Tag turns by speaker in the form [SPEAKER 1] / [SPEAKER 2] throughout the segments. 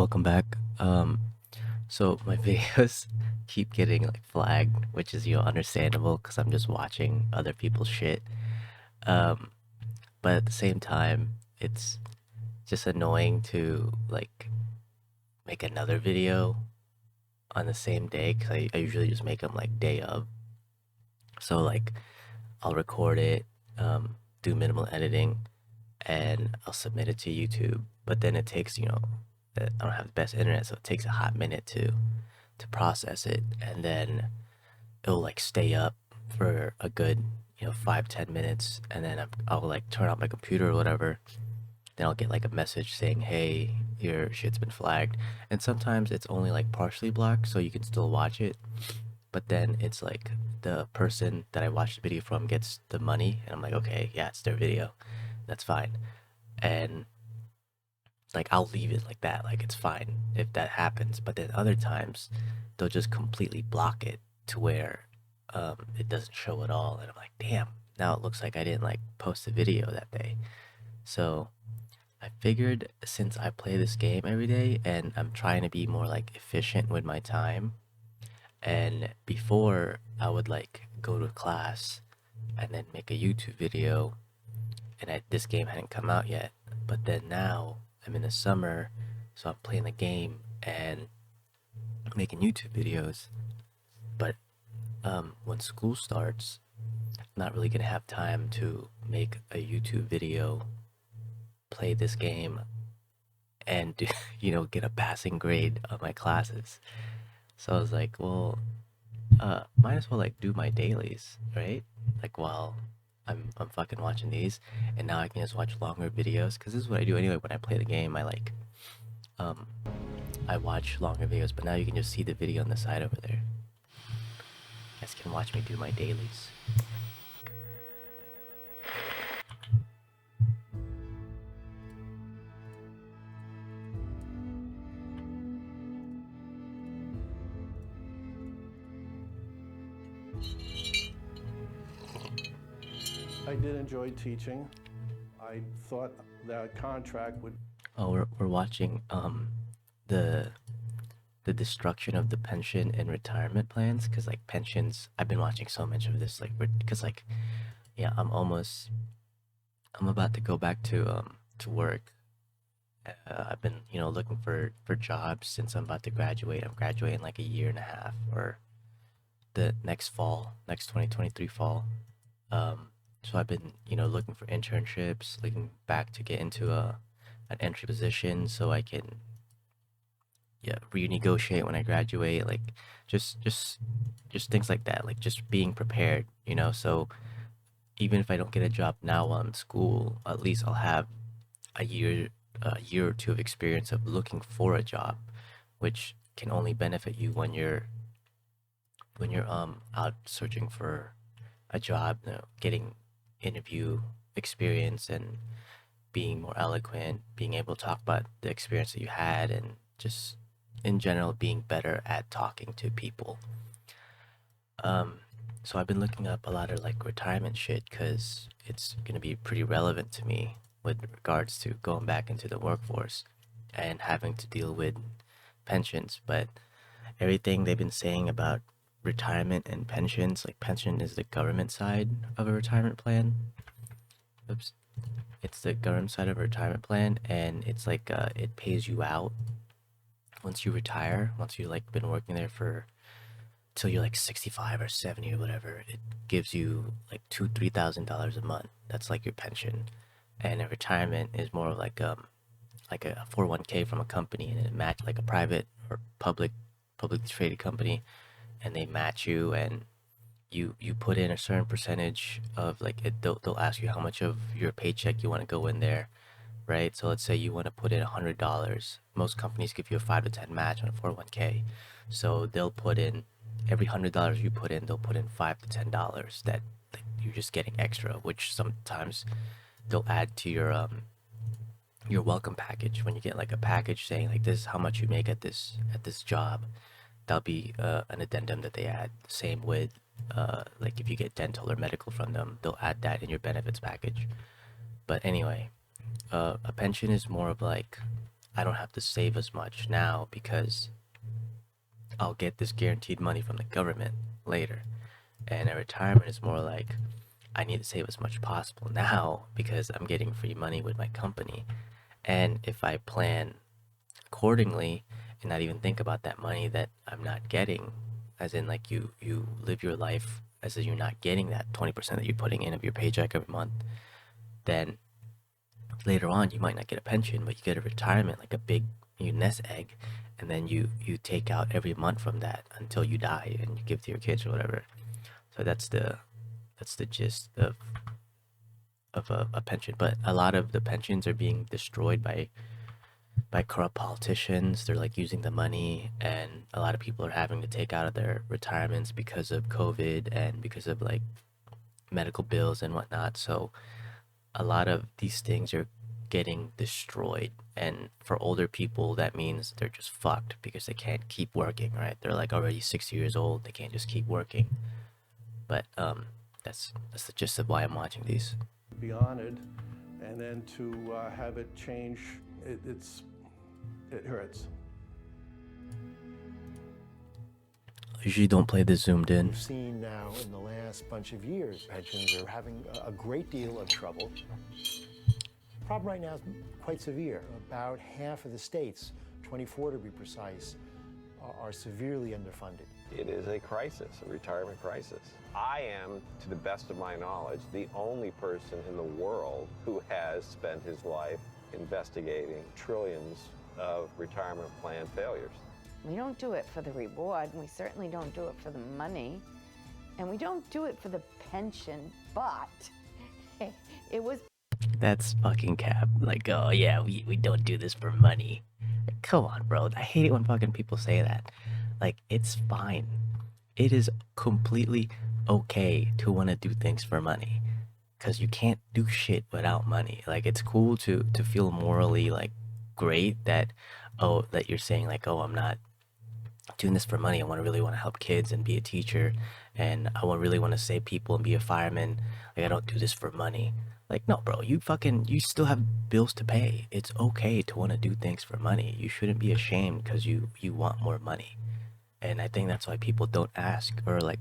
[SPEAKER 1] welcome back. So my videos keep getting like flagged, which is understandable because I'm just watching other people's shit. Um, but at the same time, it's just annoying to like make another video on the same day because I usually just make them like day of. So like I'll record it, do minimal editing, and I'll submit it to YouTube. But then it takes I don't have the best internet, so it takes a hot minute to process it, and then it'll like stay up for a good 5-10 minutes, and then I'll like turn on my computer or whatever. Then I'll get like a message saying, "Hey, your shit's been flagged," and sometimes it's only like partially blocked, so you can still watch it. But then it's like the person that I watched the video from gets the money, and I'm like, okay, yeah, it's their video, that's fine. And like I'll leave it like that, like it's fine if that happens. But then other times they'll just completely block it to where it doesn't show at all, and I'm like, damn, now it looks like I didn't like post a video that day. So I figured since I play this game every day and I'm trying to be more like efficient with my time, and before I would like go to class and then make a YouTube video, and this game hadn't come out yet. But then now I'm in the summer, so I'm playing the game and making YouTube videos. But when school starts, I'm not really gonna have time to make a YouTube video, play this game, and do, get a passing grade on my classes. So I was like, well, might as well like do my dailies, right? Like while I'm fucking watching these, and now I can just watch longer videos because this is what I do anyway when I play the game. Um I watch longer videos, but now you can just see the video on the side over there. You guys can watch me do my dailies.
[SPEAKER 2] I did enjoy teaching. I thought that contract would.
[SPEAKER 1] Oh, we're watching the the destruction of the pension and retirement plans, because like pensions, I've been watching so much of this like because like yeah, I'm about to go back to work. I've been looking for jobs since I'm about to graduate. I'm graduating like a year and a half, or the next fall, next 2023 fall. So I've been looking for internships, looking back to get into an entry position so I can renegotiate when I graduate, like just just just things like that, like just being prepared, so even if I don't get a job now while I'm in school, at least I'll have a year or two of experience of looking for a job, which can only benefit you when you're out searching for a job, getting interview experience and being more eloquent, being able to talk about the experience that you had, and just in general being better at talking to people. Um, so I've been looking up a lot of like retirement shit because it's gonna be pretty relevant to me with regards to going back into the workforce and having to deal with pensions. But everything they've been saying about retirement and pensions, like pension is the government side of a retirement plan. Oops. It's the government side of a retirement plan, and it's like it pays you out once you retire, once you like been working there for till you're like 65 or 70 or whatever. It gives you like $2,000-3,000 a month. That's like your pension. And a retirement is more of like a 401k from a company, and it match like a private or publicly traded company, and they match you, and you put in a certain percentage of like they'll ask you how much of your paycheck you want to go in there, right? So let's say you want to put in $100. Most companies give you a 5 to 10 match on a 401k. So they'll put in every $100 you put in, they'll put in $5 to $10 that like, you're just getting extra, which sometimes they'll add to your welcome package. When you get like a package saying like this is how much you make at this job, that'll be an addendum that they add. Same with like if you get dental or medical from them, they'll add that in your benefits package. But anyway, a pension is more of like I don't have to save as much now because I'll get this guaranteed money from the government later. And a retirement is more like I need to save as much possible now because I'm getting free money with my company. And if I plan accordingly and not even think about that money that I'm not getting, as in like you live your life as if you're not getting that 20% that you're putting in of your paycheck every month, then later on you might not get a pension, but you get a retirement like a big you nest egg, and then you take out every month from that until you die and you give to your kids or whatever. So that's the gist of a pension. But a lot of the pensions are being destroyed by corrupt politicians. They're like using the money, and a lot of people are having to take out of their retirements because of COVID and because of like medical bills and whatnot. So a lot of these things are getting destroyed. And for older people, that means they're just fucked because they can't keep working, right? They're like already 60 years old. They can't just keep working. But that's the gist of why I'm watching these.
[SPEAKER 2] Be honored, and then to have it change, it hurts.
[SPEAKER 3] I
[SPEAKER 1] usually don't play this zoomed in.
[SPEAKER 3] We've seen now in the last bunch of years, pensions are having a great deal of trouble. The problem right now is quite severe. About half of the states, 24 to be precise, are severely underfunded.
[SPEAKER 4] It is a crisis, a retirement crisis. I am, to the best of my knowledge, the only person in the world who has spent his life investigating trillions of retirement plan failures.
[SPEAKER 5] We don't do it for the reward, and we certainly don't do it for the money, and we don't do it for the pension, but it was...
[SPEAKER 1] That's fucking cap. Like, oh yeah, we don't do this for money. Like, come on, bro. I hate it when fucking people say that. Like, it's fine. It is completely okay to want to do things for money. Because you can't do shit without money. Like, it's cool to feel morally, like, great that, oh, that you're saying, like, oh, I'm not doing this for money. I really want to help kids and be a teacher, and really want to save people and be a fireman. Like, I don't do this for money. Like, no, bro, you still have bills to pay. It's okay to want to do things for money. You shouldn't be ashamed because you want more money. And I think that's why people don't ask, or like,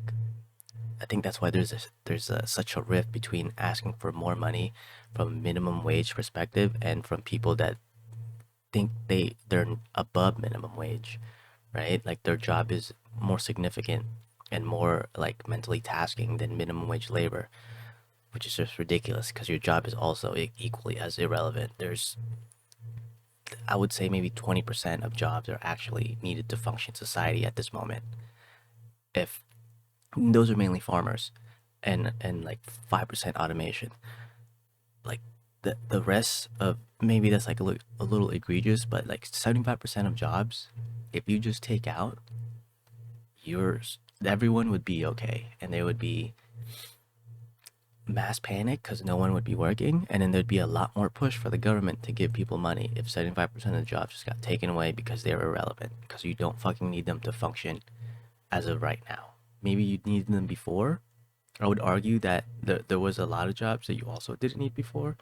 [SPEAKER 1] I think that's why there's such a rift between asking for more money from a minimum wage perspective and from people that think they're above minimum wage, right? Like their job is more significant and more like mentally tasking than minimum wage labor, which is just ridiculous because your job is also equally as irrelevant. I would say maybe 20% of jobs are actually needed to function society at this moment. If those are mainly farmers and like 5% automation. Like the rest of, maybe that's like a little egregious, but like 75% of jobs, if you just take out everyone would be okay, and there would be mass panic because no one would be working, and then there'd be a lot more push for the government to give people money if 75% of the jobs just got taken away because they're irrelevant, because you don't fucking need them to function as of right now. Maybe you needed them before. I would argue that there was a lot of jobs that you also didn't need before.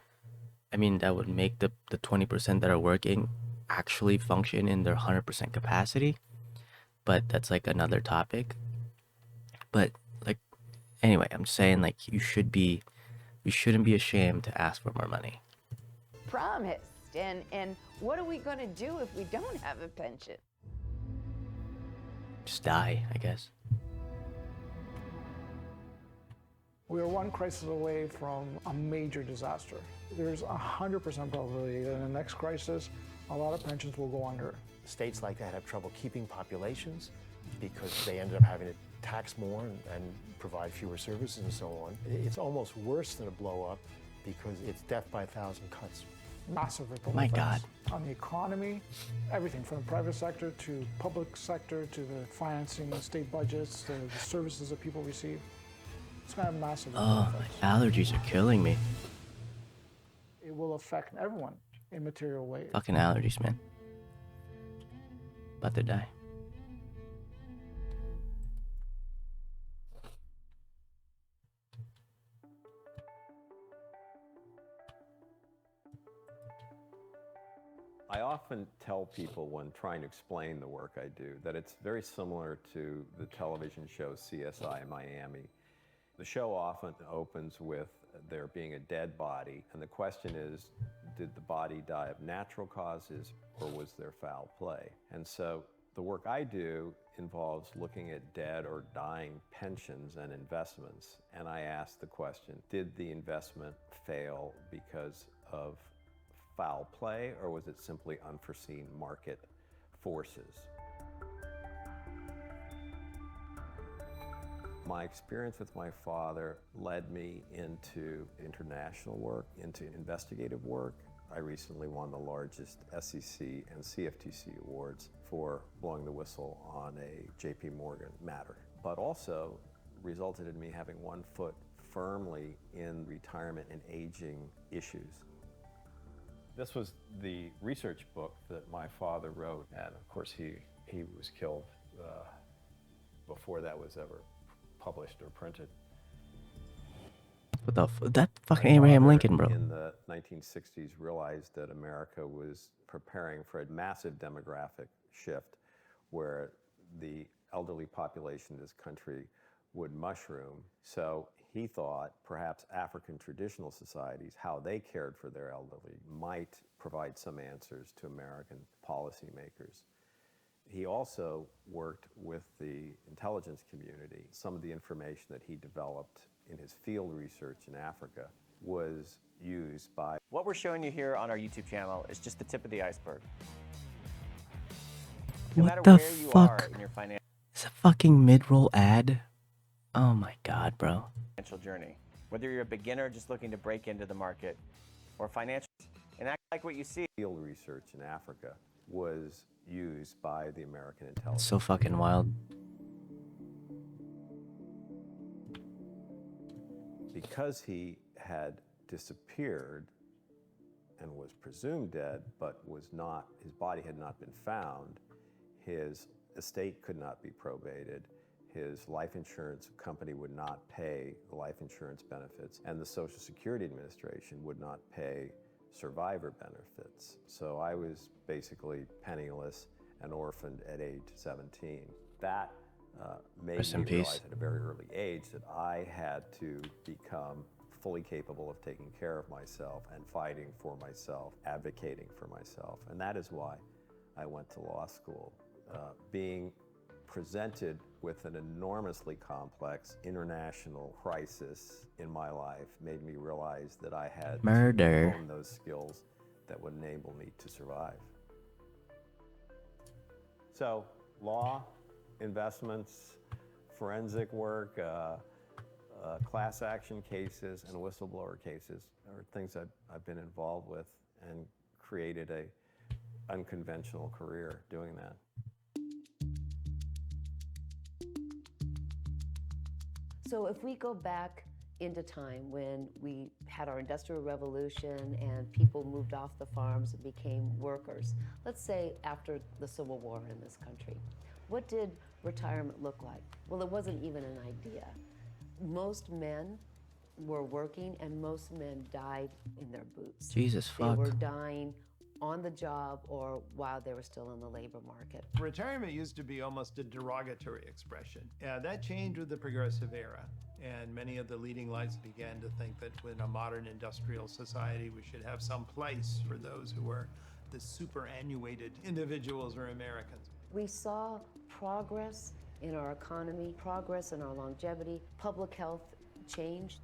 [SPEAKER 1] I mean, that would make the 20% that are working actually function in their 100% capacity, but that's like another topic. But like, anyway, I'm saying like you shouldn't be ashamed to ask for more money.
[SPEAKER 5] promised. And what are we going to do if we don't have a pension?
[SPEAKER 1] Just die, I guess.
[SPEAKER 6] We are one crisis away from a major disaster. There's 100% probability that in the next crisis, a lot of pensions will go under.
[SPEAKER 3] States like that have trouble keeping populations because they ended up having to tax more and provide fewer services and so on. It's almost worse than a blow up because it's death by 1,000 cuts.
[SPEAKER 6] Massive ripple
[SPEAKER 1] My
[SPEAKER 6] effects
[SPEAKER 1] God.
[SPEAKER 6] on the economy, everything from the private sector to public sector to the financing of state budgets to the services that people receive. It's going to have massive ripple
[SPEAKER 1] Oh,
[SPEAKER 6] effects.
[SPEAKER 1] my allergies are killing me.
[SPEAKER 6] It will affect everyone in material ways.
[SPEAKER 1] Fucking allergies, man. About to die.
[SPEAKER 4] I often often tell people when trying to explain the work I do that it's very similar to the television show CSI Miami. The show often opens with there being a dead body, and the question is, did the body die of natural causes or was there foul play? And so the work I do involves looking at dead or dying pensions and investments, and I ask the question, did the investment fail because of foul play, or was it simply unforeseen market forces? My experience with my father led me into international work, into investigative work. I recently won the largest SEC and CFTC awards for blowing the whistle on a JP Morgan matter, but also resulted in me having one foot firmly in retirement and aging issues. This was the research book that my father wrote, and of course he was killed before that was ever published or printed.
[SPEAKER 1] What the that fucking Abraham Lincoln, bro.
[SPEAKER 4] In the 1960s realized that America was preparing for a massive demographic shift where the elderly population of this country would mushroom. So he thought perhaps African traditional societies, how they cared for their elderly, might provide some answers to American policymakers. He also worked with the intelligence community. Some of the information that he developed in his field research in Africa was used by...
[SPEAKER 7] What we're showing you here on our YouTube channel is just the tip of the iceberg. No matter
[SPEAKER 1] What the
[SPEAKER 7] where you are
[SPEAKER 1] fuck?
[SPEAKER 7] in your financial
[SPEAKER 1] It's a fucking mid-roll ad? Oh my god, bro.
[SPEAKER 7] journey, whether you're a beginner just looking to break into the market or financial, and act like what you see.
[SPEAKER 4] Field research in Africa was used by the American intelligence.
[SPEAKER 1] So fucking wild.
[SPEAKER 4] Because he had disappeared and was presumed dead, but was not, his body had not been found, his estate could not be probated, his life insurance company would not pay the life insurance benefits, and the Social Security Administration would not pay survivor benefits. So I was basically penniless and orphaned at age 17. That made
[SPEAKER 1] Rest
[SPEAKER 4] me
[SPEAKER 1] in peace.
[SPEAKER 4] realize at a very early age that I had to become fully capable of taking care of myself and fighting for myself, advocating for myself. And that is why I went to law school. Being presented with an enormously complex international crisis in my life made me realize that I had
[SPEAKER 1] Murder.
[SPEAKER 4] to own those skills that would enable me to survive. So, law, investments, forensic work, class action cases, and whistleblower cases are things I've been involved with and created a unconventional career doing that.
[SPEAKER 8] So if we go back into time when we had our Industrial Revolution and people moved off the farms and became workers, let's say after the Civil War in this country, what did retirement look like? Well, it wasn't even an idea. Most men were working and most men died in their boots.
[SPEAKER 1] Jesus fuck.
[SPEAKER 8] They were dying on the job or while they were still in the labor market.
[SPEAKER 9] Retirement used to be almost a derogatory expression. That changed with the progressive era. And many of the leading lights began to think that in a modern industrial society, we should have some place for those who were the superannuated individuals or Americans.
[SPEAKER 8] We saw progress in our economy, progress in our longevity, public health changed.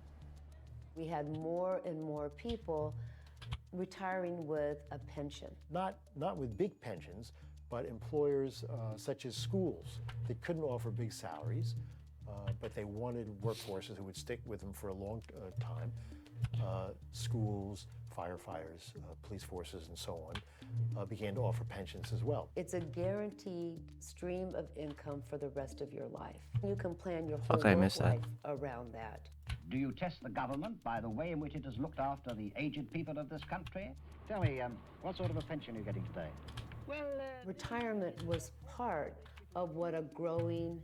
[SPEAKER 8] We had more and more people retiring with a pension.
[SPEAKER 3] Not with big pensions, but employers such as schools. They couldn't offer big salaries, but they wanted workforces who would stick with them for a long time. Schools, firefighters, police forces, and so on began to offer pensions as well.
[SPEAKER 8] It's a guaranteed stream of income for the rest of your life. You can plan your whole
[SPEAKER 1] Fuck, I
[SPEAKER 8] work
[SPEAKER 1] missed that.
[SPEAKER 8] life around that.
[SPEAKER 10] Do you test the government by the way in which it has looked after the aged people of this country? Tell me, what sort of a pension are you getting today? Well,
[SPEAKER 8] Retirement was part of what a growing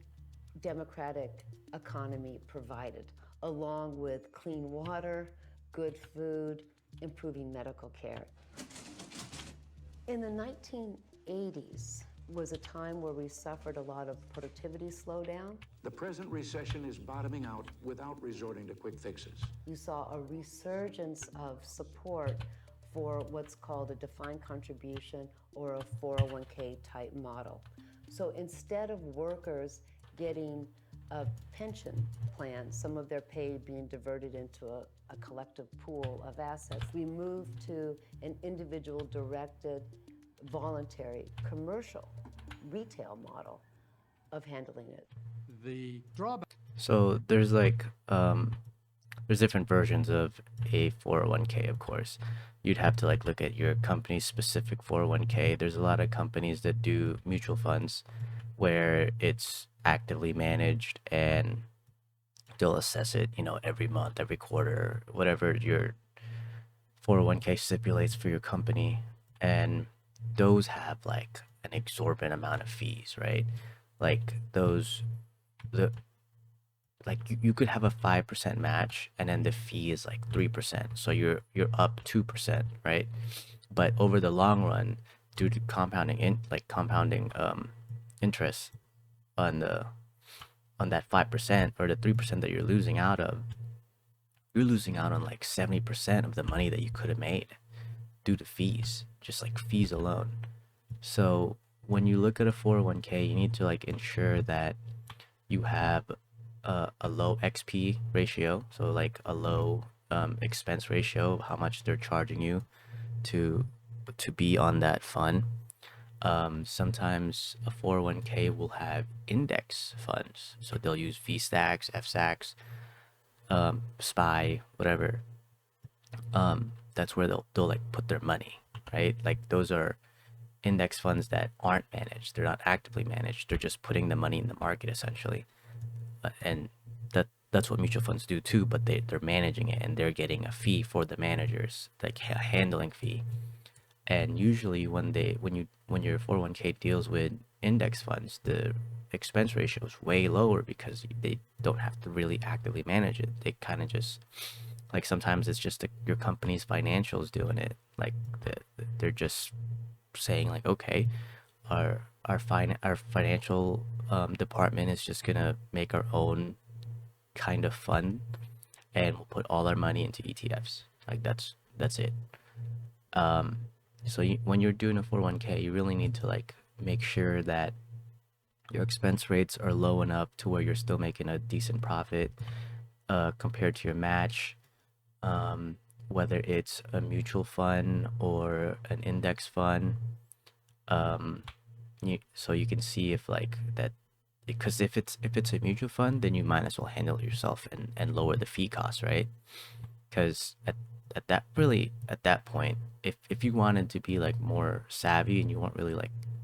[SPEAKER 8] democratic economy provided, along with clean water, good food, improving medical care. In the 1980s was a time where we suffered a lot of productivity slowdown.
[SPEAKER 11] The present recession is bottoming out without resorting to quick fixes.
[SPEAKER 8] You saw a resurgence of support for what's called a defined contribution or a 401k type model. So instead of workers getting a pension plan, some of their pay being diverted into a collective pool of assets, we moved to an individual directed, voluntary, commercial, retail model of handling it.
[SPEAKER 12] The drawback.
[SPEAKER 1] So there's there's different versions of a 401k, of course. You'd have to look at your company's specific 401k. There's a lot of companies that do mutual funds where it's actively managed and they'll assess it, every month, every quarter, whatever your 401k stipulates for your company. And those have an exorbitant amount of fees, right? You could have a 5% match and then the fee is 3%. So you're up 2%, right? But over the long run, due to compounding interest on that 5% or the 3% that you're losing out on 70% of the money that you could have made due to fees, just fees alone. So when you look at a 401k, you need to ensure that you have a low XP ratio, so a low expense ratio of how much they're charging you to be on that fund. Sometimes a 401k will have index funds, so they'll use VSTAX, FSTAX, SPY, whatever. That's where they'll put their money, right? Those are index funds that aren't managed. They're not actively managed. They're just putting the money in the market essentially. And that's what mutual funds do too, but they're managing it and they're getting a fee for the managers, a handling fee. And usually when your 401k deals with index funds, the expense ratio is way lower because they don't have to really actively manage it. They kind of just sometimes it's just your company's financials doing it. They're just saying okay, our financial department is just gonna make our own kind of fund and we'll put all our money into ETFs. That's it. So when you're doing a 401k, you really need to make sure that your expense rates are low enough to where you're still making a decent profit compared to your match, whether it's a mutual fund or an index fund. So you can see if that, because if it's a mutual fund, then you might as well handle it yourself and lower the fee cost, right? Because at that point, if you wanted to be more savvy and you weren't really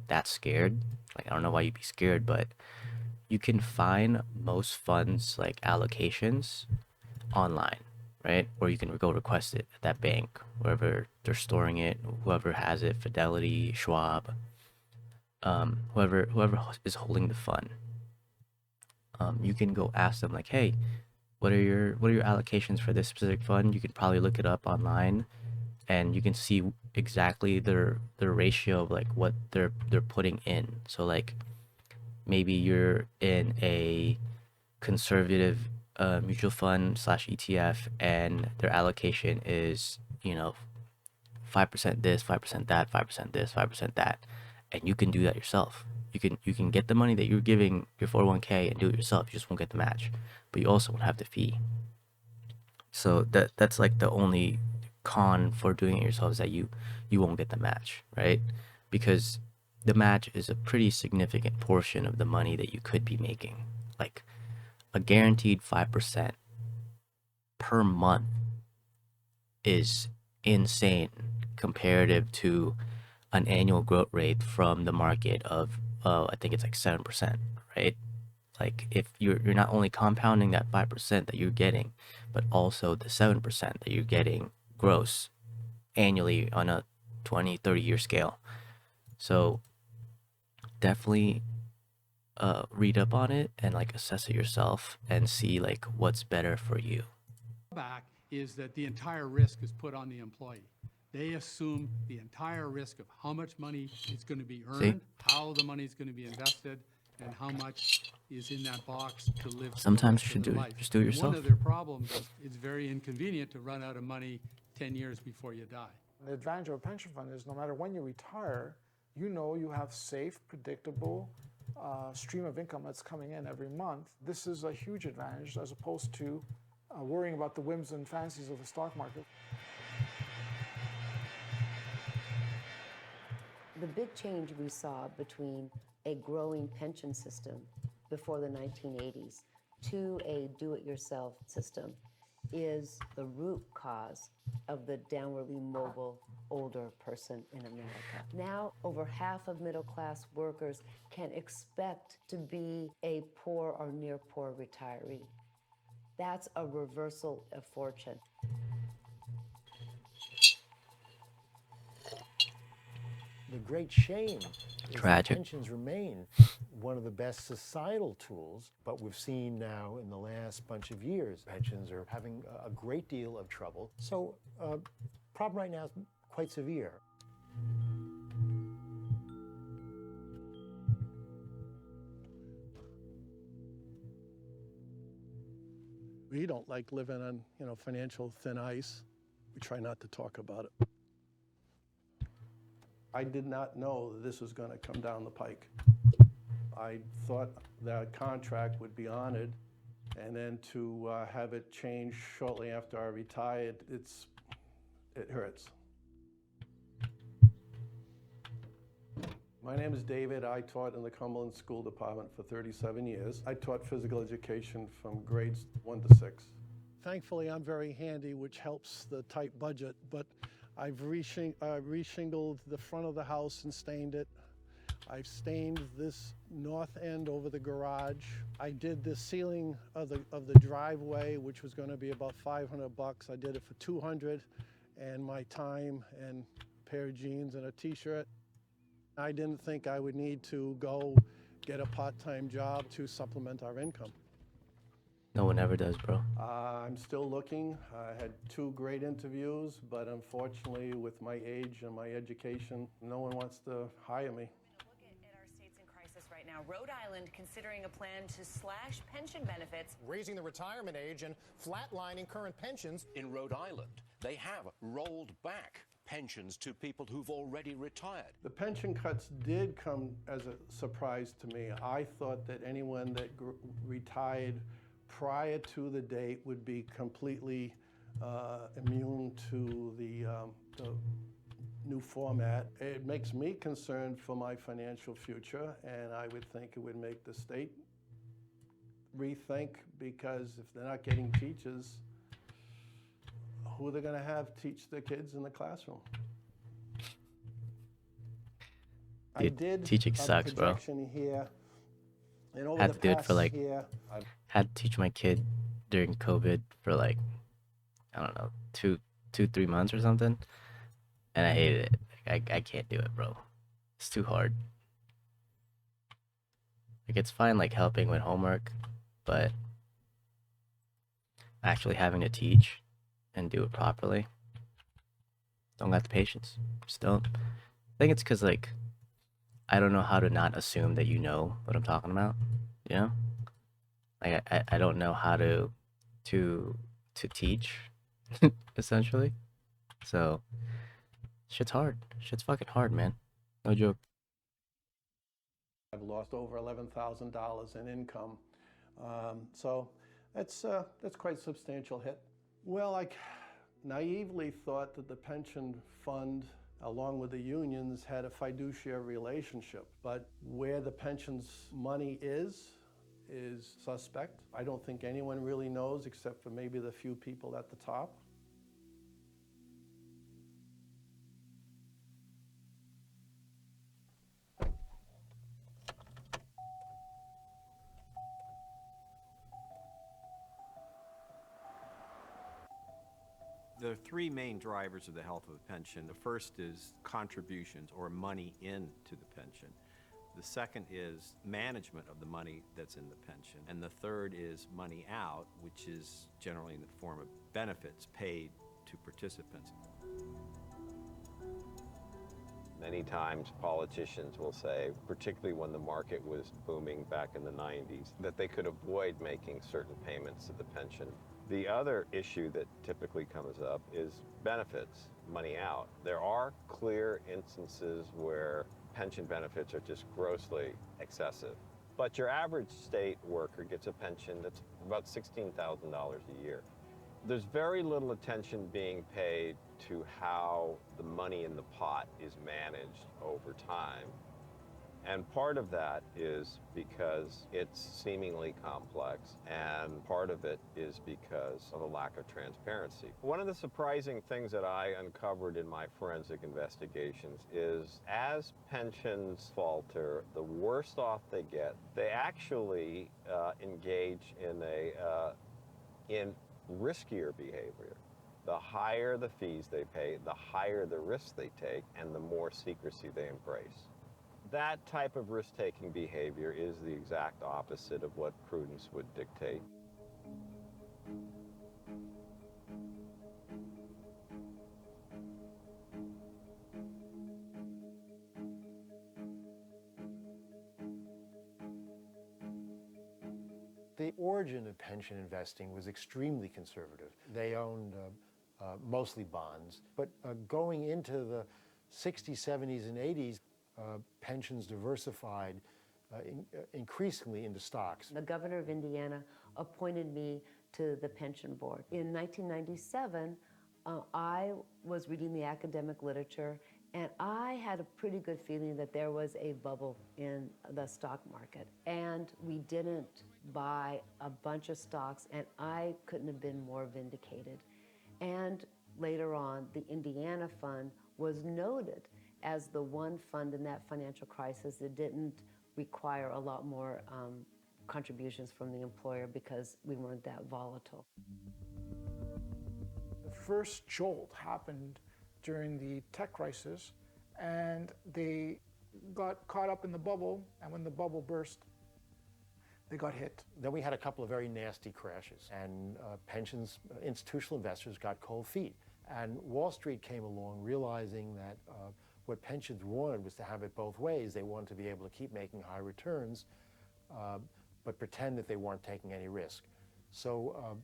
[SPEAKER 1] that scared, I don't know why you'd be scared, but you can find most funds allocations online, right? Or you can go request it at that bank, wherever they're storing it, whoever has it, Fidelity, Schwab, whoever is holding the fund. You can go ask them hey, what are your allocations for this specific fund? You could probably look it up online and you can see exactly their ratio of what they're putting in. So maybe you're in a conservative mutual fund / ETF and their allocation is 5% this, 5% that, 5% this, 5% that, and you can do that yourself. You can get the money that you're giving your 401k and do it yourself. You just won't get the match, but you also won't have the fee. So that's the only con for doing it yourself, is that you won't get the match, right? Because the match is a pretty significant portion of the money that you could be making. A guaranteed 5% per month is insane comparative to an annual growth rate from the market of I think it's 7%, right? If you're not only compounding that 5% that you're getting, but also the 7% that you're getting gross annually on a 20-30 year scale. So definitely read up on it and assess it yourself and see what's better for you.
[SPEAKER 12] Back is that the entire risk is put on the employee. They assume the entire risk of how much money is going to be
[SPEAKER 1] See?
[SPEAKER 12] earned, how the money is going to be invested, and how much is in that box to live. the
[SPEAKER 1] Sometimes
[SPEAKER 12] rest
[SPEAKER 1] you
[SPEAKER 12] of
[SPEAKER 1] should
[SPEAKER 12] their
[SPEAKER 1] do it.
[SPEAKER 12] life.
[SPEAKER 1] Just do it
[SPEAKER 12] And
[SPEAKER 1] yourself.
[SPEAKER 12] One of their problems is it's very inconvenient to run out of money 10 years before you die.
[SPEAKER 6] The advantage of a pension fund is no matter when you retire, you know you have safe, predictable stream of income that's coming in every month. This is a huge advantage as opposed to worrying about the whims and fancies of the stock market.
[SPEAKER 8] The big change we saw between a growing pension system before the 1980s to a do-it-yourself system is the root cause of the downwardly mobile older person in America. Now, over half of middle-class workers can expect to be a poor or near poor retiree. That's a reversal of fortune.
[SPEAKER 3] The great shame is that
[SPEAKER 1] Tragic.
[SPEAKER 3] pensions remain one of the best societal tools, but we've seen now in the last bunch of years, pensions are having a great deal of trouble. So, problem right now is quite severe.
[SPEAKER 2] We don't like living on, financial thin ice. We try not to talk about it. I did not know that this was going to come down the pike. I thought that contract would be honored, and then to have it changed shortly after I retired, it hurts. My name is David. I taught in the Cumberland School Department for 37 years. I taught physical education from grades 1 to 6. Thankfully, I'm very handy, which helps the tight budget, but I've reshingled the front of the house and stained it. I've stained this north end over the garage. I did the ceiling of the driveway, which was going to be about $500. I did it for $200, and my time and a pair of jeans and a t-shirt. I didn't think I would need to go get a part-time job to supplement our income.
[SPEAKER 1] No one ever does, bro.
[SPEAKER 2] I'm still looking. I had 2 great interviews, but unfortunately, with my age and my education, no one wants to hire me.
[SPEAKER 13] Look at our state's in crisis right now. Rhode Island considering a plan to slash pension benefits,
[SPEAKER 14] raising the retirement age and flatlining current pensions.
[SPEAKER 11] In Rhode Island, they have rolled back pensions to people who've already retired.
[SPEAKER 2] The pension cuts did come as a surprise to me. I thought that anyone that retired prior to the date would be completely immune to the new format. It makes me concerned for my financial future, and I would think it would make the state rethink, because if they're not getting teachers, who are they going to have teach the kids in the classroom? I
[SPEAKER 1] Dude,
[SPEAKER 2] did
[SPEAKER 1] teaching
[SPEAKER 2] a
[SPEAKER 1] sucks, bro.
[SPEAKER 2] projection here, and over
[SPEAKER 1] Had
[SPEAKER 2] the
[SPEAKER 1] to do it for
[SPEAKER 2] past
[SPEAKER 1] like,
[SPEAKER 2] year,
[SPEAKER 1] had to teach my kid during COVID for like, I don't know, 3 months or something. And I hated it. I can't do it, bro. It's too hard. Like, it's fine, like, helping with homework, but actually having to teach and do it properly, don't got the patience. Just don't. I think it's because, like, I don't know how to not assume that you know what I'm talking about, you know? Like, I don't know how to teach, essentially. So, shit's hard. Shit's fucking hard, man. No joke.
[SPEAKER 2] I've lost over $11,000 in income. So that's quite a substantial hit. Well, I naively thought that the pension fund, along with the unions, had a fiduciary relationship. But where the pension's money is suspect. I don't think anyone really knows except for maybe the few people at the top.
[SPEAKER 4] There are 3 main drivers of the health of the pension. The first is contributions or money into the pension. The second is management of the money that's in the pension. And the third is money out, which is generally in the form of benefits paid to participants. Many times politicians will say, particularly when the market was booming back in the 90s, that they could avoid making certain payments to the pension. The other issue that typically comes up is benefits, money out. There are clear instances where pension benefits are just grossly excessive. But your average state worker gets a pension that's about $16,000 a year. There's very little attention being paid to how the money in the pot is managed over time. And part of that is because it's seemingly complex, and part of it is because of a lack of transparency. One of the surprising things that I uncovered in my forensic investigations is as pensions falter, the worse off they get, they actually engage in riskier behavior. The higher the fees they pay, the higher the risks they take, and the more secrecy they embrace. That type of risk-taking behavior is the exact opposite of what prudence would dictate.
[SPEAKER 3] The origin of pension investing was extremely conservative. They owned mostly bonds, but going into the 60s, 70s, and 80s, pensions diversified increasingly into stocks.
[SPEAKER 8] The governor of Indiana appointed me to the pension board. In 1997, I was reading the academic literature, and I had a pretty good feeling that there was a bubble in the stock market. And we didn't buy a bunch of stocks, and I couldn't have been more vindicated. And later on, the Indiana Fund was noted as the one fund in that financial crisis that didn't require a lot more contributions from the employer because we weren't that volatile.
[SPEAKER 6] The first jolt happened during the tech crisis, and they got caught up in the bubble, and when the bubble burst, they got hit.
[SPEAKER 3] Then we had a couple of very nasty crashes, and pensions, institutional investors got cold feet. And Wall Street came along realizing that what pensions wanted was to have it both ways. They wanted to be able to keep making high returns, but pretend that they weren't taking any risk. So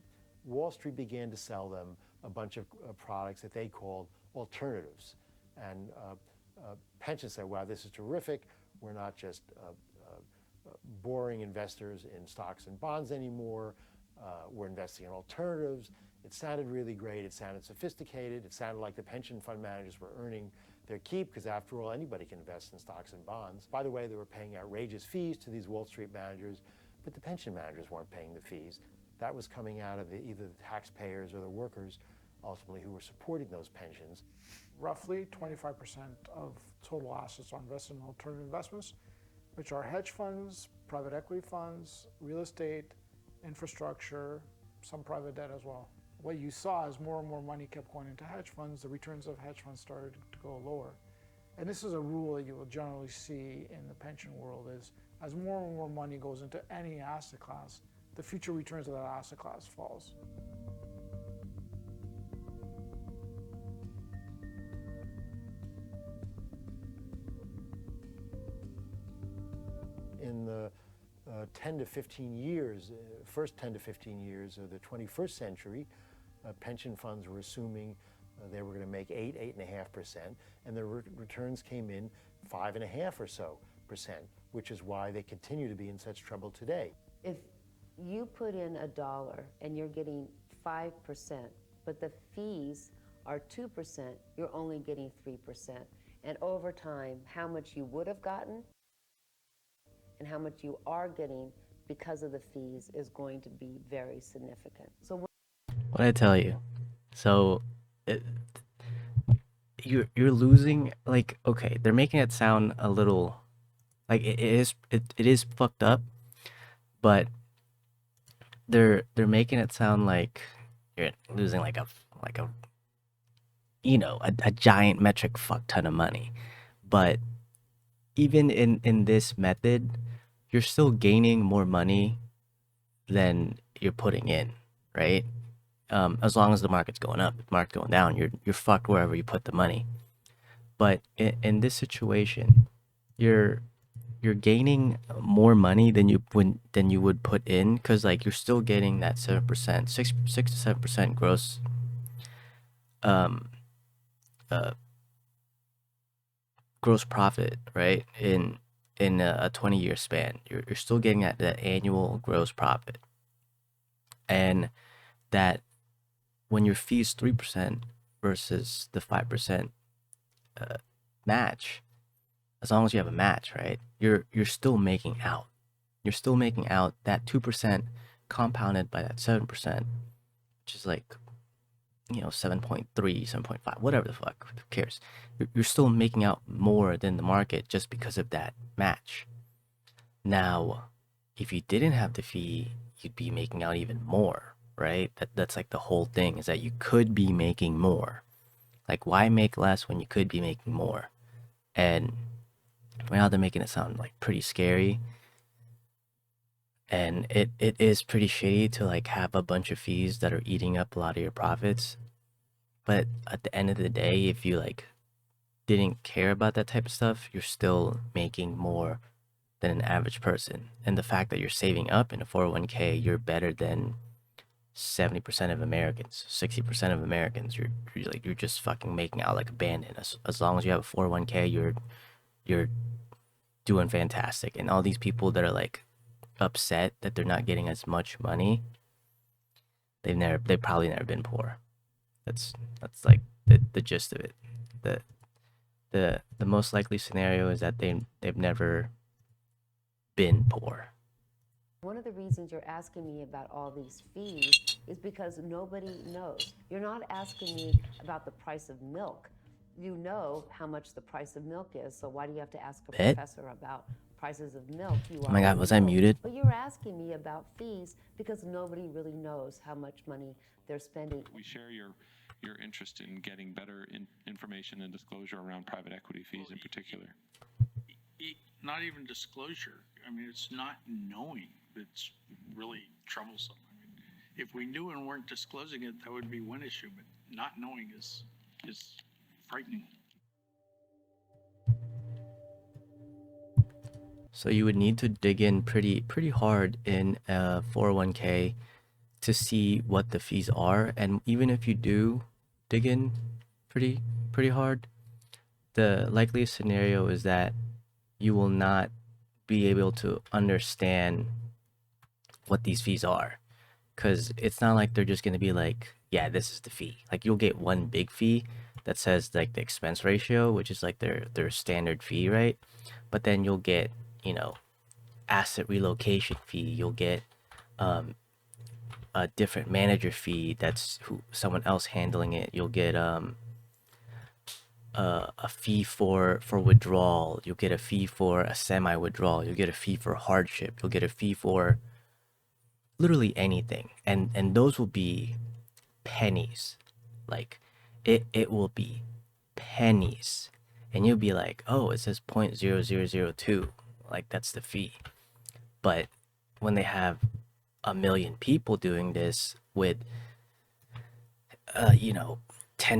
[SPEAKER 3] Wall Street began to sell them a bunch of products that they called alternatives. And pensions said, wow, this is terrific. We're not just boring investors in stocks and bonds anymore. We're investing in alternatives. It sounded really great. It sounded sophisticated. It sounded like the pension fund managers were earning their keep, because after all, anybody can invest in stocks and bonds. By the way, they were paying outrageous fees to these Wall Street managers, but the pension managers weren't paying the fees. That was coming out of either the taxpayers or the workers, ultimately, who were supporting those pensions.
[SPEAKER 6] Roughly 25% of total assets are invested in alternative investments, which are hedge funds, private equity funds, real estate, infrastructure, some private debt as well. What you saw as more and more money kept going into hedge funds, the returns of hedge funds started to go lower. And this is a rule that you will generally see in the pension world is as more and more money goes into any asset class, the future returns of that asset class falls.
[SPEAKER 3] In the 10 to 15 years, first 10 to 15 years of the 21st century, pension funds were assuming they were going to make 8.5%, and the returns came in 5.5% or so, which is why they continue to be in such trouble today.
[SPEAKER 8] If you put in $1 and you're getting 5%, but the fees are 2%, you're only getting 3%. And over time, how much you would have gotten and how much you are getting because of the fees is going to be very significant. So
[SPEAKER 1] What I tell you, so you're losing. Like, okay, they're making it sound a little like it is fucked up, but they're making it sound like you're losing like a a giant metric fuck ton of money. But even in this method, you're still gaining more money than you're putting in, right? As long as the market's going up. If the market's going down, you're fucked wherever you put the money. But in this situation, you're gaining more money than you would put in, because like you're still getting that 7%, 6 to 7% gross um uh gross profit, right? In a 20-year span, you're still getting that annual gross profit, and that when your fee is 3% versus the 5% match, as long as you have a match, right? You're still making out. You're still making out that 2% compounded by that 7%, which is like, 7.3, 7.5, whatever the fuck, who cares? You're still making out more than the market just because of that match. Now, if you didn't have the fee, you'd be making out even more, right? That's like the whole thing, is that you could be making more. Like, why make less when you could be making more? And right now they're making it sound like pretty scary. And it is pretty shitty to like have a bunch of fees that are eating up a lot of your profits. But at the end of the day, if you like didn't care about that type of stuff, you're still making more than an average person. And the fact that you're saving up in a 401k, you're better than 70% of Americans, 60% of Americans. You're just fucking making out like a bandit. As long as you have a 401k, you're doing fantastic. And all these people that are like upset that they're not getting as much money, they've probably never been poor. That's like the gist of it. The most likely scenario is that they've never been poor.
[SPEAKER 8] One of the reasons you're asking me about all these fees is because nobody knows. You're not asking me about the price of milk. You know how much the price of milk is, so why do you have to ask a professor about prices of milk?
[SPEAKER 1] Oh my God, was I muted?
[SPEAKER 8] But you're asking me about fees because nobody really knows how much money they're spending.
[SPEAKER 15] We share your interest in getting better information and disclosure around private equity fees in particular.
[SPEAKER 16] Not even disclosure. I mean, it's not knowing that's really troublesome. I mean, if we knew and weren't disclosing it, that would be one issue, but not knowing is frightening.
[SPEAKER 1] So you would need to dig in pretty hard in a 401k to see what the fees are. And even if you do dig in pretty hard, the likeliest scenario is that you will not be able to understand what these fees are, because it's not like they're just going to be like, yeah, this is the fee. Like, you'll get one big fee that says like the expense ratio, which is like their standard fee, right? But then you'll get, asset relocation fee. You'll get a different manager fee that's someone else handling it. You'll get a fee for withdrawal. You'll get a fee for a semi withdrawal. You'll get a fee for hardship. You'll get a fee for literally anything, and those will be pennies. Like, it will be pennies, and you'll be like, oh, it says 0.0002, like that's the fee. But when they have 1 million people doing this with $10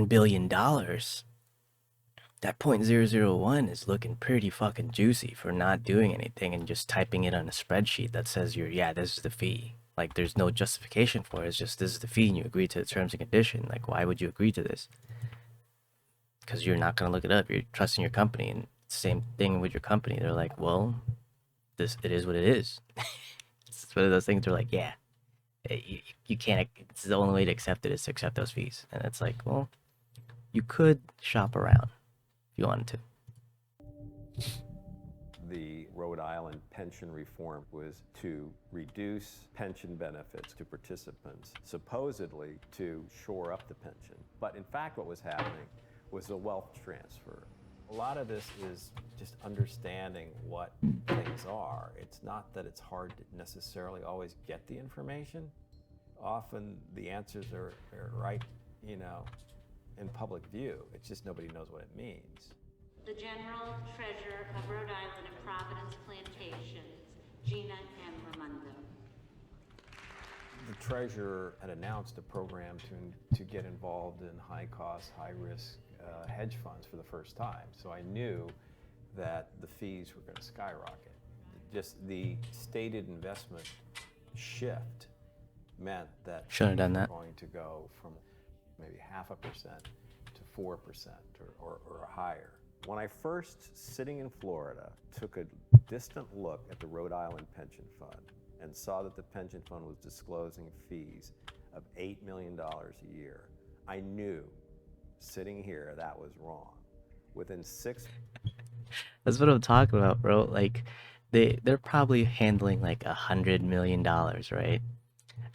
[SPEAKER 1] billion, that 0.001 is looking pretty fucking juicy for not doing anything and just typing it on a spreadsheet that says this is the fee. Like, there's no justification for it. It's just, this is the fee and you agree to the terms and condition. Like, why would you agree to this? Because you're not going to look it up. You're trusting your company. And same thing with your company. They're like, well, it is what it is. It's one of those things. They're like, yeah, you can't, it's the only way to accept it is to accept those fees. And it's like, well, you could shop around if you wanted to.
[SPEAKER 4] The Rhode Island pension reform was to reduce pension benefits to participants, supposedly to shore up the pension. But in fact, what was happening was a wealth transfer. A lot of this is just understanding what things are. It's not that it's hard to necessarily always get the information. Often the answers are right, in public view. It's just nobody knows what it means.
[SPEAKER 17] The General Treasurer of Rhode Island and Providence Plantations, Gina M. Raimondo.
[SPEAKER 4] The treasurer had announced a program to get involved in high-cost, high-risk hedge funds for the first time. So I knew that the fees were going to skyrocket. Just the stated investment shift meant that
[SPEAKER 1] Shouldn't have done
[SPEAKER 4] fees
[SPEAKER 1] that.
[SPEAKER 4] were going to go from maybe 0.5% to 4% or higher. When I first, sitting in Florida, took a distant look at the Rhode Island Pension Fund and saw that the pension fund was disclosing fees of $8 million a year, I knew, sitting here, that was wrong. Within 6
[SPEAKER 1] That's what I'm talking about, bro. Like, they're probably handling like $100 million, right?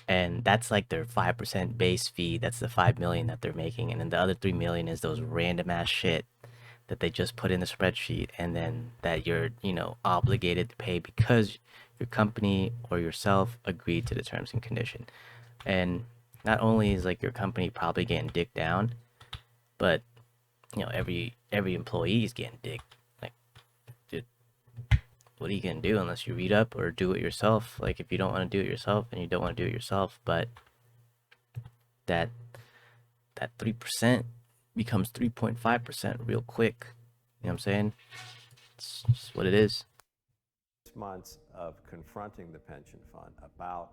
[SPEAKER 1] And that's like their 5% base fee. That's the 5 million that they're making, and then the other 3 million is those random ass shit that they just put in the spreadsheet, and then that you're, obligated to pay because your company or yourself agreed to the terms and condition. And not only is like your company probably getting dicked down, but every employee is getting dicked. Like, dude, what are you gonna do unless you read up or do it yourself? Like, if you don't want to do it yourself, then you don't want to do it yourself. But that 3% becomes 3.5% real quick. You know what I'm saying? It's just what it is.
[SPEAKER 4] 6 months of confronting the pension fund about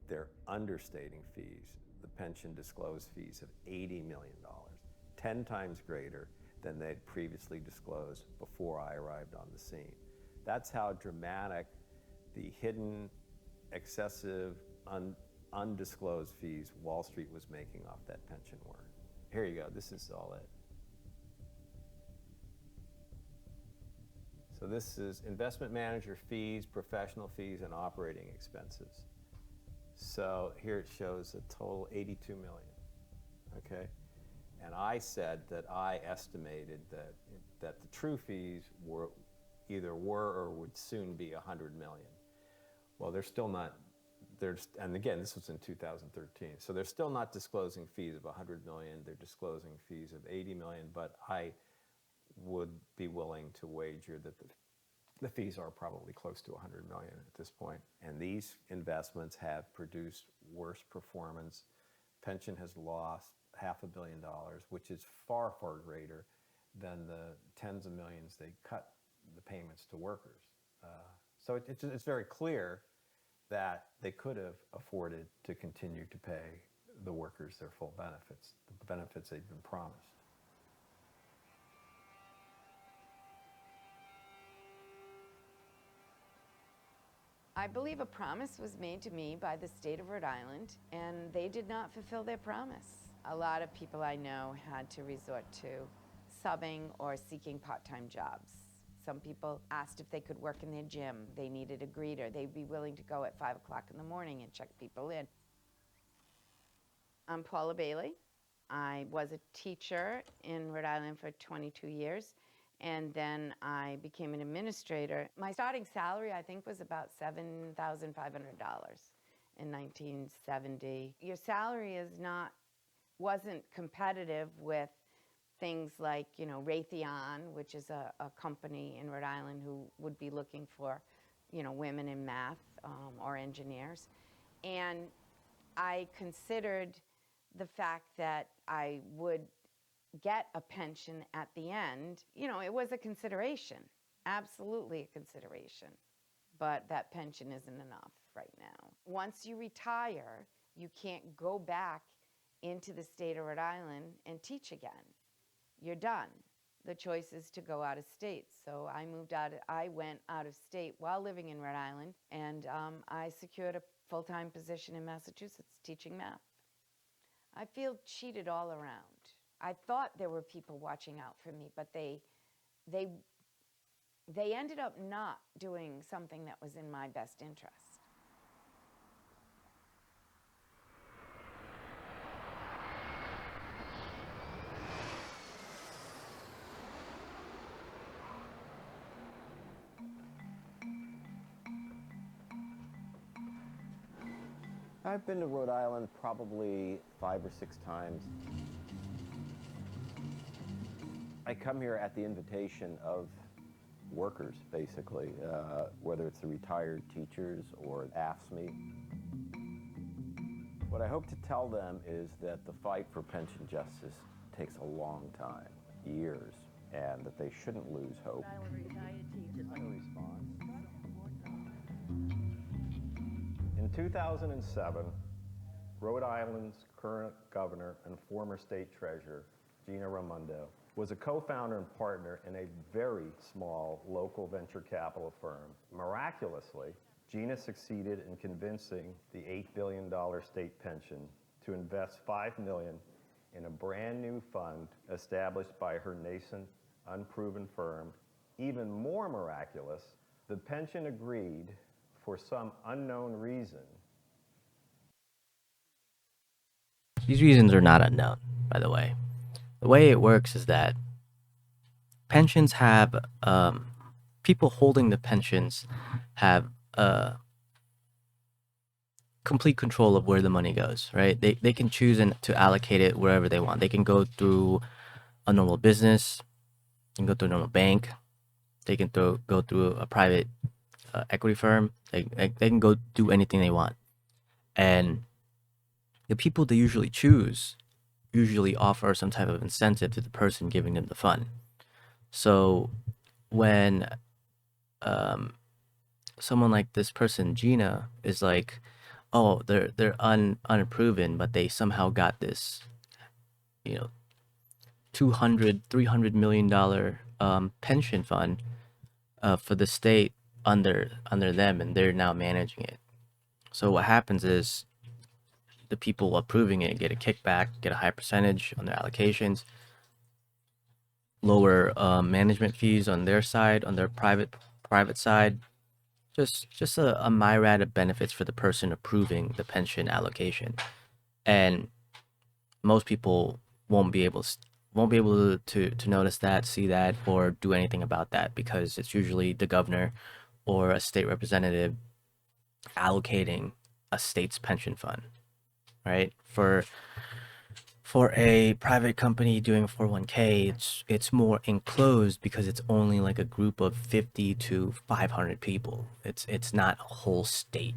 [SPEAKER 4] their understating fees, the pension disclosed fees of $80 million, 10 times greater than they'd previously disclosed before I arrived on the scene. That's how dramatic the hidden, excessive, undisclosed fees Wall Street was making off that pension were. Here you go, this is all it. So this is investment manager fees, professional fees, and operating expenses. So here it shows a total 82 million, okay? And I said that I estimated that the true fees were or would soon be 100 million. Well, they're still not, and again, this was in 2013, so they're still not disclosing fees of 100 million, they're disclosing fees of 80 million, but I would be willing to wager that the fees are probably close to 100 million at this point. And these investments have produced worse performance. Pension has lost $500 million, which is far, far greater than the tens of millions they cut the payments to workers. So it's very clear that they could have afforded to continue to pay the workers their full benefits, the benefits they'd been promised.
[SPEAKER 5] I believe a promise was made to me by the state of Rhode Island, and they did not fulfill their promise. A lot of people I know had to resort to subbing or seeking part-time jobs. Some people asked if they could work in their gym. They needed a greeter. They'd be willing to go at 5 o'clock in the morning and check people in. I'm Paula Bailey. I was a teacher in Rhode Island for 22 years, and then I became an administrator. My starting salary, I think, was about $7,500 in 1970. Your salary wasn't competitive with things like, Raytheon, which is a company in Rhode Island who would be looking for, women in math or engineers. And I considered the fact that I would get a pension at the end. It was a consideration, absolutely a consideration. But that pension isn't enough right now. Once you retire, you can't go back into the state of Rhode Island and teach again. You're done. The choice is to go out of state. So I went out of state while living in Rhode Island, and I secured a full-time position in Massachusetts teaching math. I feel cheated all around. I thought there were people watching out for me, but they ended up not doing something that was in my best interest.
[SPEAKER 4] I've been to Rhode Island probably 5 or 6 times. I come here at the invitation of workers, basically, whether it's the retired teachers or AFSCME. What I hope to tell them is that the fight for pension justice takes a long time. years, and that they shouldn't lose hope. In 2007, Rhode Island's current governor and former state treasurer, Gina Raimondo, was a co-founder and partner in a very small local venture capital firm. Miraculously, Gina succeeded in convincing the $8 billion state pension to invest $5 million in a brand new fund established by her nascent, unproven firm. Even more miraculous, the pension agreed, for some unknown reason.
[SPEAKER 1] These reasons are not unknown, by the way. The way it works is that pensions have, people holding the pensions have complete control of where the money goes, right? They can choose to allocate it wherever they want. They can go through a normal business, they can go through a normal bank, they can go through a private equity firm. They can go do anything they want. And the people they usually choose usually offer some type of incentive to the person giving them the fund. So when someone like this person, Gina, is like, oh, they're unproven, but they somehow got this, you know, $300 million pension fund for the state under them, and they're now managing it. So what happens is the people approving it get a kickback, get a high percentage on their allocations, lower management fees on their side, on their private side. Just a myriad of benefits for the person approving the pension allocation. And most people won't be able to notice that, see that, or do anything about that, because it's usually the governor or a state representative allocating a state's pension fund, right? For a private company doing a 401k, it's more enclosed because it's only like a group of 50 to 500 people. It's not a whole state,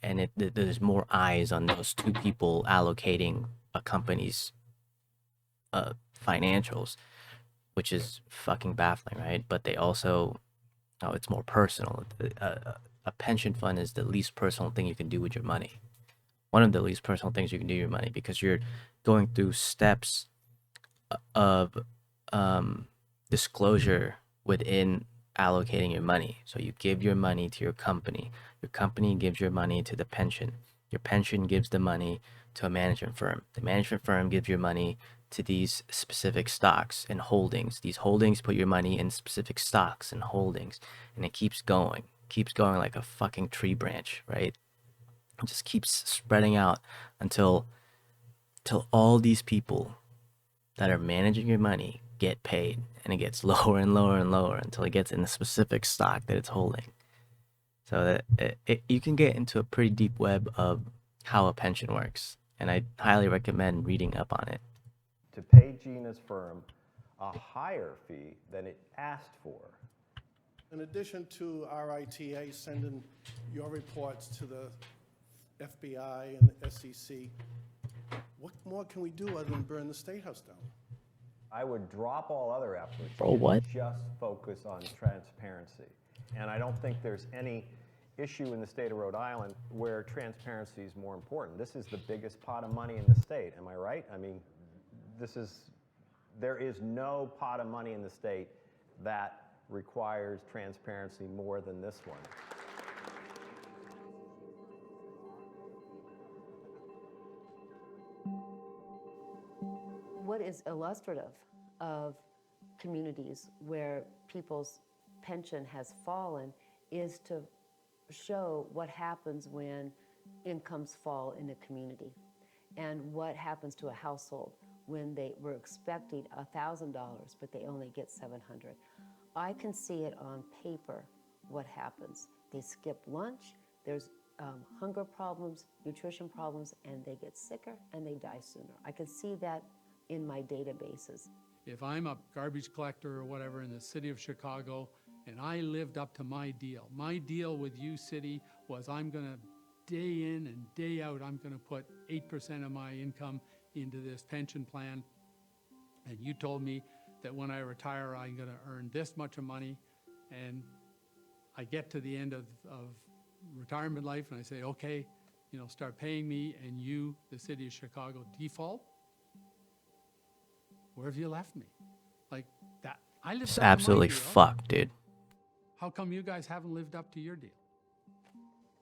[SPEAKER 1] and there's more eyes on those two people allocating a company's financials, which is fucking baffling, right? But they also, it's more personal. A pension fund is the least personal thing you can do with your money. One of the least personal things you can do with your money, because you're going through steps of disclosure within allocating your money. So you give your money to your company gives your money to the pension gives the money to a management firm, the management firm gives your money to these specific stocks and holdings. These holdings put your money in specific stocks and holdings, and it keeps going like a fucking tree branch, right? It just keeps spreading out until all these people that are managing your money get paid, and it gets lower and lower and lower until it gets in a specific stock that it's holding. So that you can get into a pretty deep web of how a pension works, and I highly recommend reading up on it.
[SPEAKER 4] To pay Gina's firm a higher fee than it asked for.
[SPEAKER 2] In addition to RITA sending your reports to the FBI and the SEC, what more can we do other than burn the State House down?
[SPEAKER 4] I would drop all other efforts.
[SPEAKER 1] Bro, what?
[SPEAKER 4] And just focus on transparency. And I don't think there's any issue in the state of Rhode Island where transparency is more important. This is the biggest pot of money in the state. Am I right? I mean, there is no pot of money in the state that requires transparency more than this one.
[SPEAKER 8] What is illustrative of communities where people's pension has fallen is to show what happens when incomes fall in a community, and what happens to a household when they were expecting $1,000 but they only get $700. I can see it on paper what happens. They skip lunch, there's hunger problems, nutrition problems, and they get sicker and they die sooner. I can see that in my databases.
[SPEAKER 12] If I'm a garbage collector or whatever in the city of Chicago, and I lived up to my deal with U City was I'm gonna, day in and day out, I'm gonna put 8% of my income into this pension plan. And you told me that when I retire, I'm going to earn this much of money. And I get to the end of retirement life and I say, okay, you know, start paying me, and you, the city of Chicago, default. Where have you left me? Like that. I lived
[SPEAKER 1] It's
[SPEAKER 12] up to my
[SPEAKER 1] absolutely
[SPEAKER 12] deal.
[SPEAKER 1] fucked, dude.
[SPEAKER 12] How come you guys haven't lived up to your deal?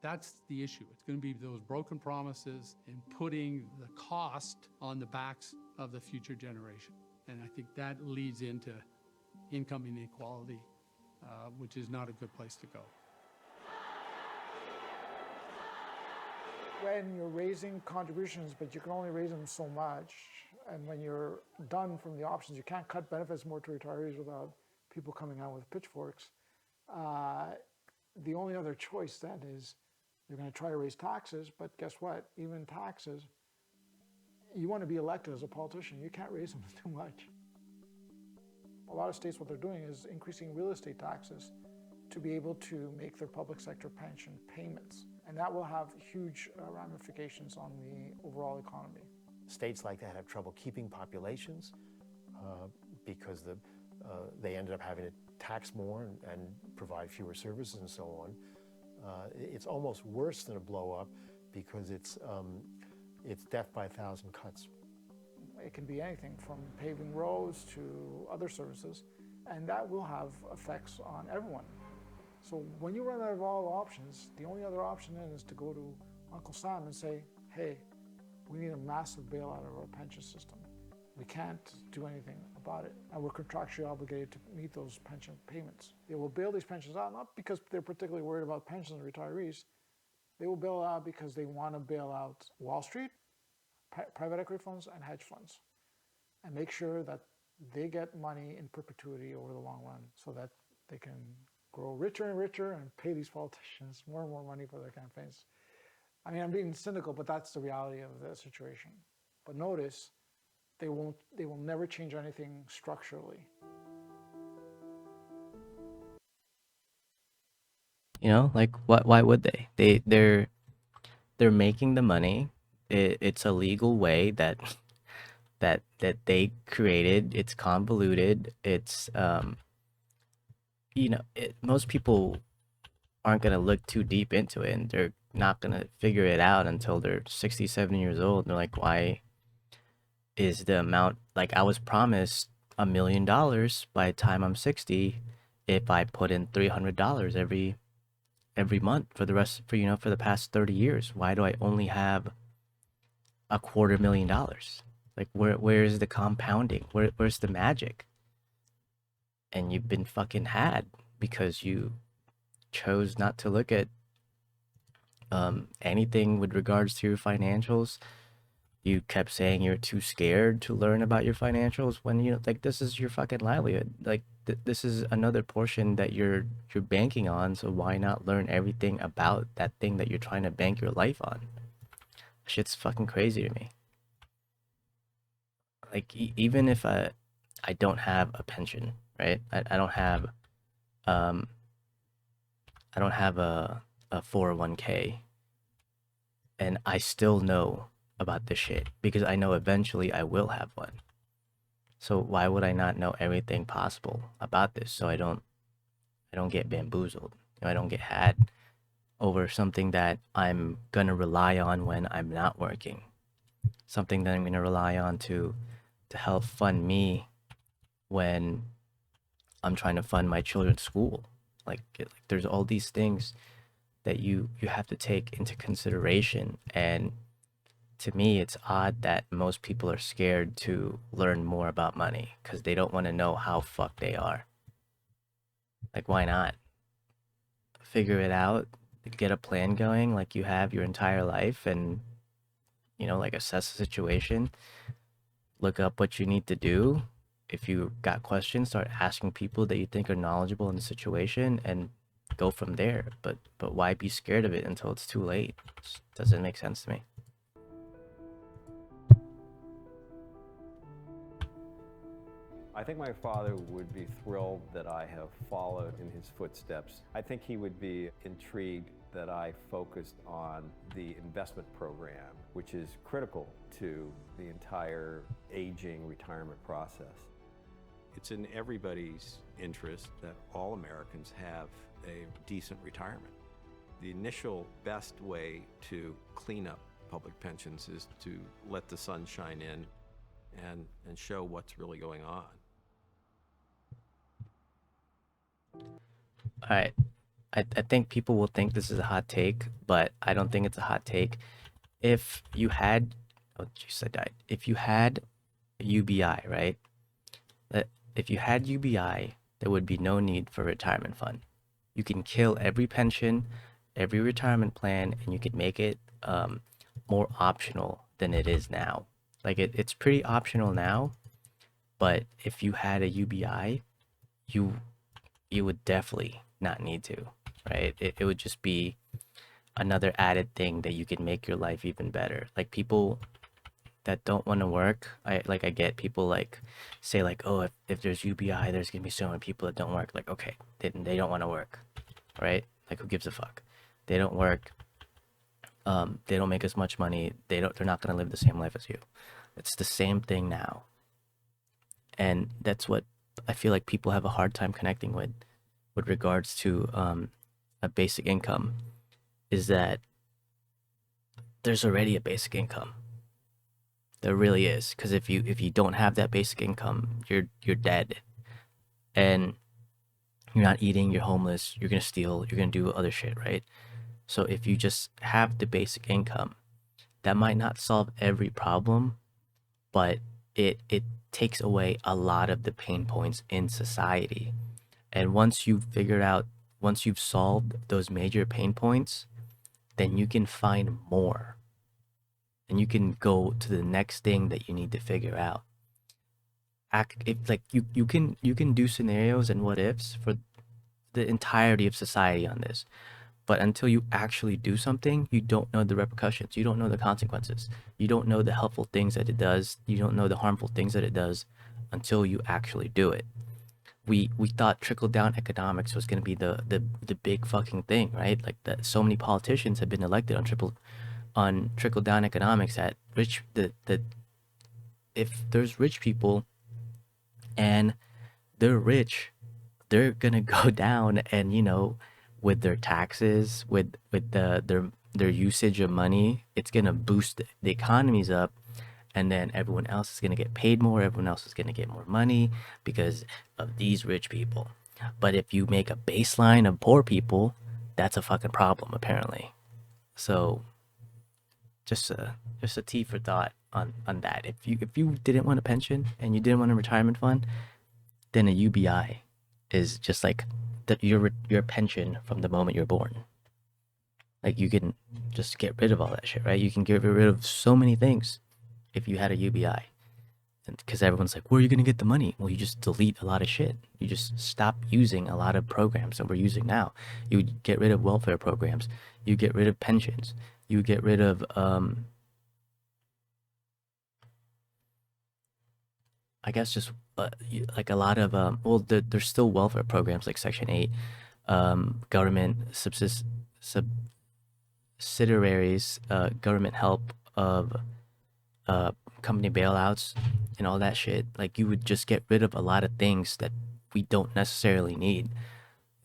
[SPEAKER 12] That's the issue. It's going to be those broken promises and putting the cost on the backs of the future generation. And I think that leads into income inequality, which is not a good place to go.
[SPEAKER 6] When you're raising contributions, but you can only raise them so much, and when you're done from the options, you can't cut benefits more to retirees without people coming out with pitchforks. The only other choice then is you're going to try to raise taxes, but guess what? Even taxes, you want to be elected as a politician, you can't raise them too much. A lot of states, what they're doing is increasing real estate taxes to be able to make their public sector pension payments. And that will have huge ramifications on the overall economy.
[SPEAKER 3] States like that have trouble keeping populations because they ended up having to tax more and provide fewer services and so on. It's almost worse than a blow up because it's death by a thousand cuts.
[SPEAKER 6] It can be anything from paving roads to other services, and that will have effects on everyone. So when you run out of all options, the only other option then is to go to Uncle Sam and say, hey, we need a massive bailout of our pension system. We can't do anything about it, and we're contractually obligated to meet those pension payments. They will bail these pensions out, not because they're particularly worried about pensions and retirees. They will bail out because they want to bail out Wall Street, private equity funds, and hedge funds, and make sure that they get money in perpetuity over the long run so that they can grow richer and richer and pay these politicians more and more money for their campaigns. I mean, I'm being cynical, but that's the reality of the situation. But notice, they will never change anything structurally.
[SPEAKER 1] You know, like why would they? They're making the money. It's a legal way that they created. It's convoluted. It's you know, most people aren't going to look too deep into it, and they're not going to figure it out until they're 60, 70 years old. And they're like, why is the amount, like I was promised $1 million by the time I'm 60 if I put in $300 every month for the past 30 years. Why do I only have $250,000? Like where's the compounding? Where's the magic? And you've been fucking had because you chose not to look at anything with regards to your financials. You kept saying you're too scared to learn about your financials when, you know, like, this is your fucking livelihood. Like this is another portion that you're banking on, so why not learn everything about that thing that you're trying to bank your life on? Shit's fucking crazy to me. Like even if I don't have a pension, right? I don't have a 401k, and I still know about this shit because I know eventually I will have one. So why would I not know everything possible about this so I don't get bamboozled? You know, I don't get had over something that I'm gonna rely on when I'm not working, something that I'm gonna rely on to help fund me when I'm trying to fund my children's school. Like there's all these things that you have to take into consideration, and to me it's odd that most people are scared to learn more about money because they don't want to know how fucked they are. Like, why not figure it out, get a plan going like you have your entire life, and, you know, like, assess the situation, look up what you need to do. If you got questions, start asking people that you think are knowledgeable in the situation and go from there. But why be scared of it until it's too late? It doesn't make sense to me.
[SPEAKER 4] I think my father would be thrilled that I have followed in his footsteps. I think he would be intrigued that I focused on the investment program, which is critical to the entire aging retirement process. It's in everybody's interest that all Americans have a decent retirement. The initial best way to clean up public pensions is to let the sun shine in and show what's really going on.
[SPEAKER 1] All right. I think people will think this is a hot take, but I don't think it's a hot take. If you had, oh jeez, I died. If you had UBI, right? If you had UBI, there would be no need for a retirement fund. You can kill every pension, every retirement plan, and you can make it more optional than it is now. Like it's pretty optional now, but if you had a UBI, you would definitely not need to, right? It would just be another added thing that you can make your life even better. Like people that don't want to work, I get people like say like, oh, if there's UBI, there's gonna be so many people that don't work. Like, okay, they don't want to work, right? Like who gives a fuck? They don't work. They don't make as much money. They're not gonna live the same life as you. It's the same thing now, and that's what I feel like people have a hard time connecting with regards to a basic income, is that there's already a basic income. There really is, because if you don't have that basic income, you're dead, and you're not eating, you're homeless, you're gonna steal, you're gonna do other shit, right? So if you just have the basic income, that might not solve every problem, but it takes away a lot of the pain points in society. And once you've solved those major pain points, then you can find more. And you can go to the next thing that you need to figure out. You can do scenarios and what ifs for the entirety of society on this. But until you actually do something, you don't know the repercussions. You don't know the consequences. You don't know the helpful things that it does. You don't know the harmful things that it does until you actually do it. We thought trickle-down economics was going to be the big fucking thing, right? Like that so many politicians have been elected on trickle-down economics that if there's rich people and they're rich, they're going to go down and, with their taxes, with their usage of money, it's gonna boost the economies up, and then everyone else is gonna get paid more, everyone else is gonna get more money because of these rich people. But if you make a baseline of poor people, that's a fucking problem apparently. So just a tea for thought on that. If you didn't want a pension and you didn't want a retirement fund, then a UBI is just like your pension from the moment you're born. Like you can just get rid of all that shit, right? You can get rid of so many things if you had a UBI. Because everyone's like, where are you gonna get the money? Well, you just delete a lot of shit. You just stop using a lot of programs that we're using now. You would get rid of welfare programs. You get rid of pensions. You get rid of I guess just like a lot of there's still welfare programs like Section 8, government subsidiaries, government help of company bailouts and all that shit. Like you would just get rid of a lot of things that we don't necessarily need.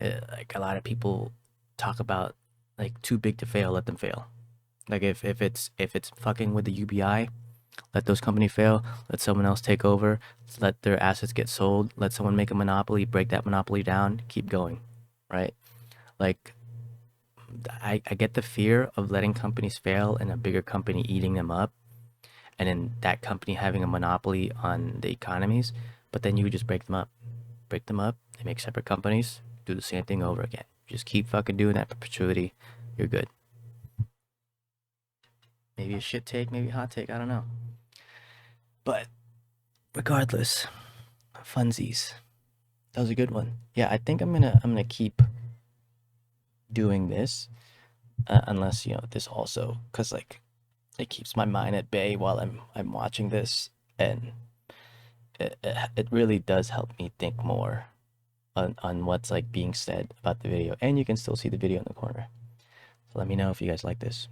[SPEAKER 1] Like a lot of people talk about like too big to fail, let them fail. Like if it's fucking with the UBI, let those companies fail, let someone else take over, let their assets get sold, let someone make a monopoly, break that monopoly down, keep going, right? Like, I get the fear of letting companies fail and a bigger company eating them up, and then that company having a monopoly on the economies, but then you would just break them up, and make separate companies, do the same thing over again. Just keep fucking doing that perpetuity, you're good. Maybe a shit take, maybe a hot take, I don't know. But regardless, funsies. That was a good one. Yeah, I think I'm gonna keep doing this, unless this also, cause like it keeps my mind at bay while I'm watching this, and it really does help me think more on what's like being said about the video, and you can still see the video in the corner. Let me know if you guys like this.